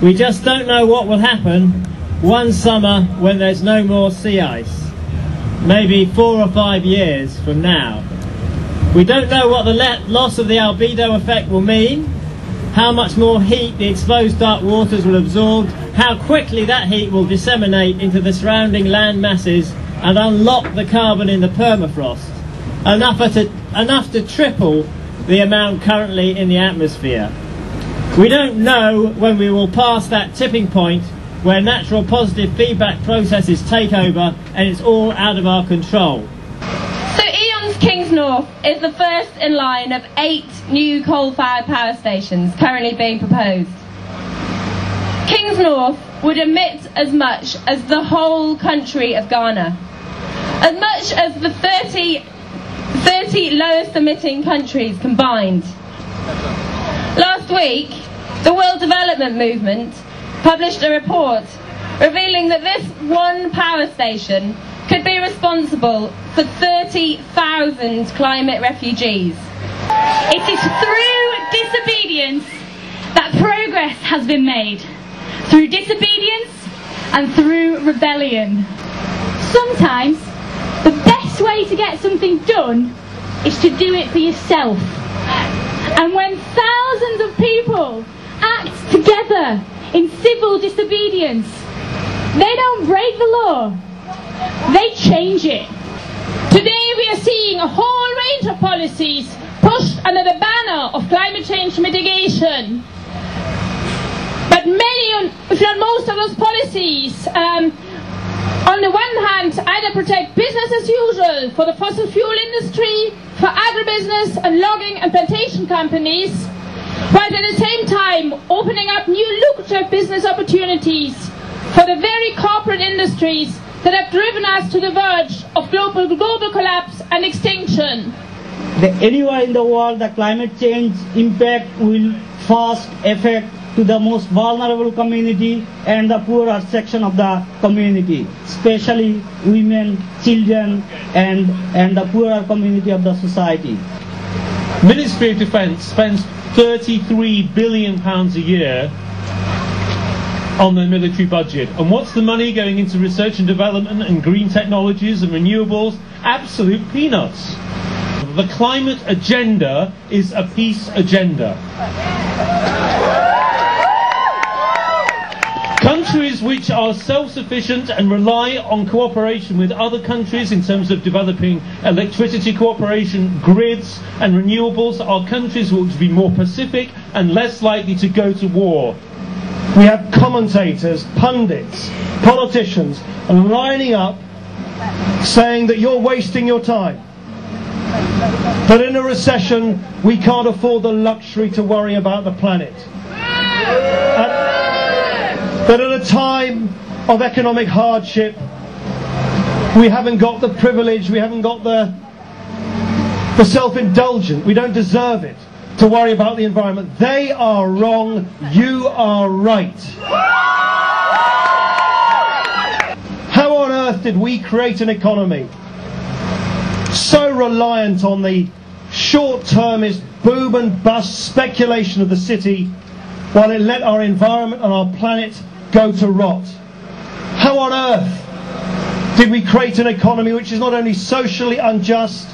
We just don't know what will happen one summer when there's no more sea ice. Maybe 4 or 5 years from now. We don't know what the loss of the albedo effect will mean, how much more heat the exposed dark waters will absorb, how quickly that heat will disseminate into the surrounding land masses and unlock the carbon in the permafrost, enough to triple the amount currently in the atmosphere. We don't know when we will pass that tipping point where natural positive feedback processes take over and it's all out of our control. So E.ON's Kingsnorth is the first in line of 8 new coal-fired power stations currently being proposed. Kingsnorth would emit as much as the whole country of Ghana, as much as the 30 lowest emitting countries combined. Last week, the World Development Movement published a report revealing that this one power station could be responsible for 30,000 climate refugees. It is through disobedience that progress has been made. Through disobedience and through rebellion. Sometimes the best way to get something done is to do it for yourself. And when thousands of people act together in civil disobedience, they don't break the law, they change it. Today we are seeing a whole range of policies pushed under the banner of climate change mitigation. But many, if not most of those policies, on the one hand, either protect business as usual for the fossil fuel industry, for agribusiness and logging and plantation companies, while at the same time opening up new lucrative business opportunities for the very corporate industries that have driven us to the verge of global collapse and extinction. Anywhere in the world, the climate change impact will first affect to the most vulnerable community and the poorer section of the community, especially women, children and the poorer community of the society. Ministry of Defence spends £33 billion a year on the military budget. And what's the money going into research and development and green technologies and renewables? Absolute peanuts. The climate agenda is a peace agenda. Countries which are self-sufficient and rely on cooperation with other countries in terms of developing electricity cooperation, grids and renewables are countries which will be more pacific and less likely to go to war. We have commentators, pundits, politicians lining up saying that you're wasting your time. That in a recession we can't afford the luxury to worry about the planet. That at a time of economic hardship we haven't got the privilege, we haven't got the self-indulgence, we don't deserve it to worry about the environment. They are wrong, you are right. How on earth did we create an economy so reliant on the short-termist boom and bust speculation of the city while it let our environment and our planet go to rot? How on earth did we create an economy which is not only socially unjust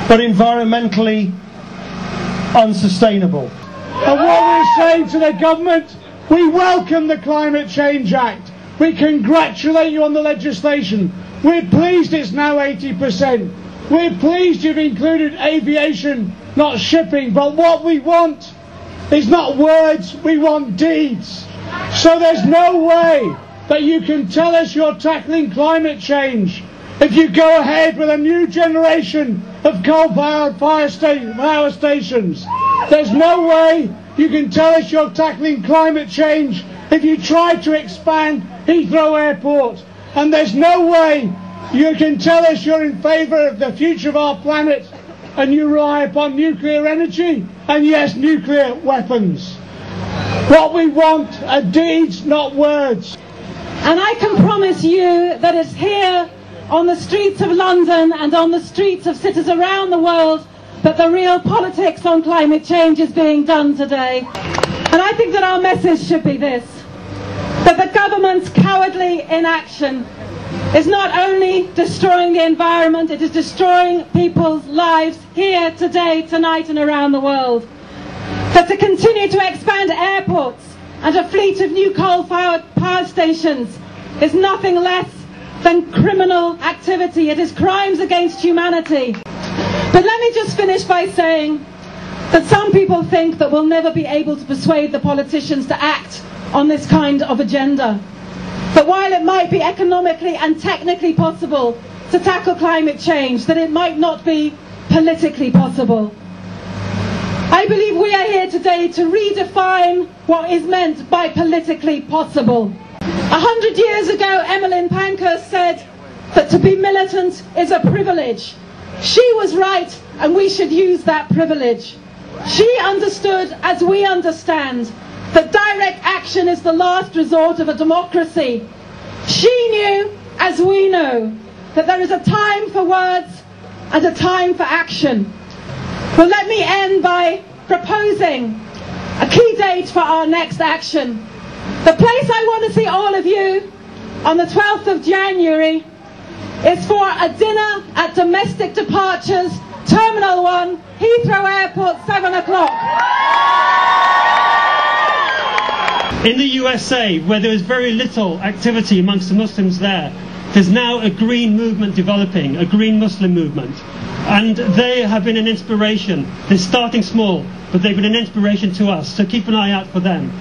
but environmentally unsustainable? And what we're saying to the government, we welcome the Climate Change Act. We congratulate you on the legislation. We're pleased it's now 80%. We're pleased you've included aviation, not shipping. But what we want is not words, we want deeds. So there's no way that you can tell us you're tackling climate change if you go ahead with a new generation of coal-powered power stations. There's no way you can tell us you're tackling climate change if you try to expand Heathrow Airport. And there's no way you can tell us you're in favour of the future of our planet and you rely upon nuclear energy and, yes, nuclear weapons. What we want are deeds, not words. And I can promise you that it's here on the streets of London and on the streets of cities around the world that the real politics on climate change is being done today. And I think that our message should be this. But the government's cowardly inaction is not only destroying the environment, it is destroying people's lives here, today, tonight and around the world. But to continue to expand airports and a fleet of new coal-fired power stations is nothing less than criminal activity. It is crimes against humanity. But let me just finish by saying that some people think that we'll never be able to persuade the politicians to act on this kind of agenda. But while it might be economically and technically possible to tackle climate change, that it might not be politically possible. I believe we are here today to redefine what is meant by politically possible. 100 years ago, Emmeline Pankhurst said that to be militant is a privilege. She was right, and we should use that privilege. She understood, as we understand, that direct action is the last resort of a democracy. She knew, as we know, that there is a time for words and a time for action. Well, let me end by proposing a key date for our next action. The place I want to see all of you on the 12th of January is for a dinner at Domestic Departures, Terminal 1, Heathrow Airport, 7 o'clock. In the USA, where there is very little activity amongst the Muslims there, there's now a green movement developing, a green Muslim movement. And they have been an inspiration. They're starting small, but they've been an inspiration to us, so keep an eye out for them.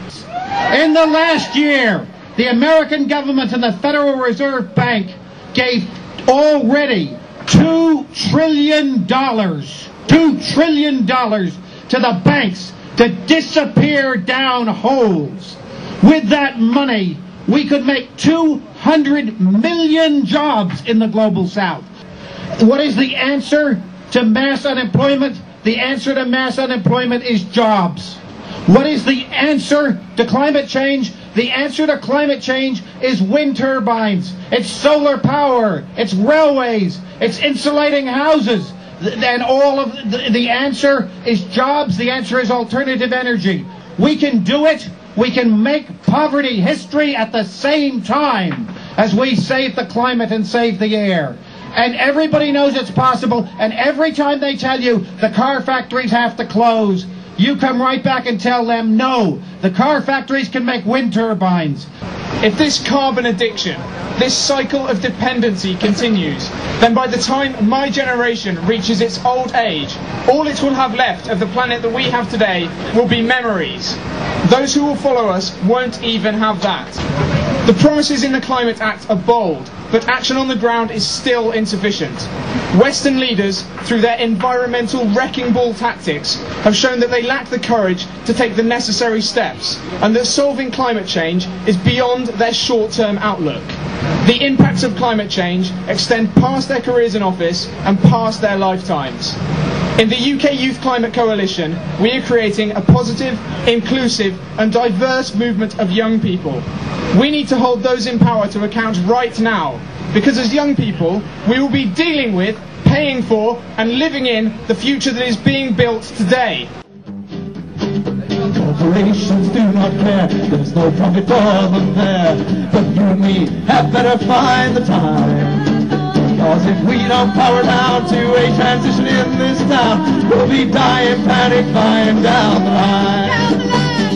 In the last year, the American government and the Federal Reserve Bank gave already $2 trillion to the banks to disappear down holes. With that money, we could make 200 million jobs in the global south. What is the answer to mass unemployment? The answer to mass unemployment is jobs. What is the answer to climate change? The answer to climate change is wind turbines. It's solar power. It's railways. It's insulating houses. And all of the answer is jobs. The answer is alternative energy. We can do it. We can make poverty history at the same time as we save the climate and save the air. And everybody knows it's possible. And every time they tell you the car factories have to close, you come right back and tell them, no, the car factories can make wind turbines. If this carbon addiction, this cycle of dependency continues, then by the time my generation reaches its old age, all it will have left of the planet that we have today will be memories. Those who will follow us won't even have that. The promises in the Climate Act are bold, but action on the ground is still insufficient. Western leaders, through their environmental wrecking ball tactics, have shown that they lack the courage to take the necessary steps, and that solving climate change is beyond their short-term outlook. The impacts of climate change extend past their careers in office and past their lifetimes. In the UK Youth Climate Coalition, we are creating a positive, inclusive and diverse movement of young people. We need to hold those in power to account right now, because as young people, we will be dealing with, paying for and living in the future that is being built today. Corporations do not care, there's no profit for them there, but you and me have better find the time. Because if we don't power down to a transition in this town, we'll be dying panic flying down the line.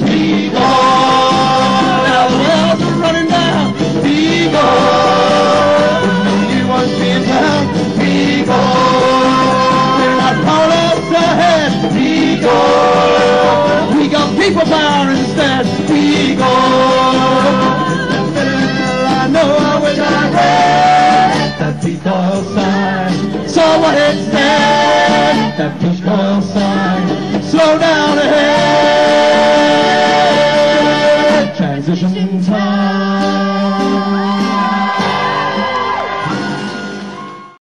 Be gone, now the wells are running down. Be gone, when you won't be in town. Be gone, we're not powerless ahead. Be gone, we got people power instead. Be gone, I know I wish I read that peace oil sign. So what it said, that peace oil sign.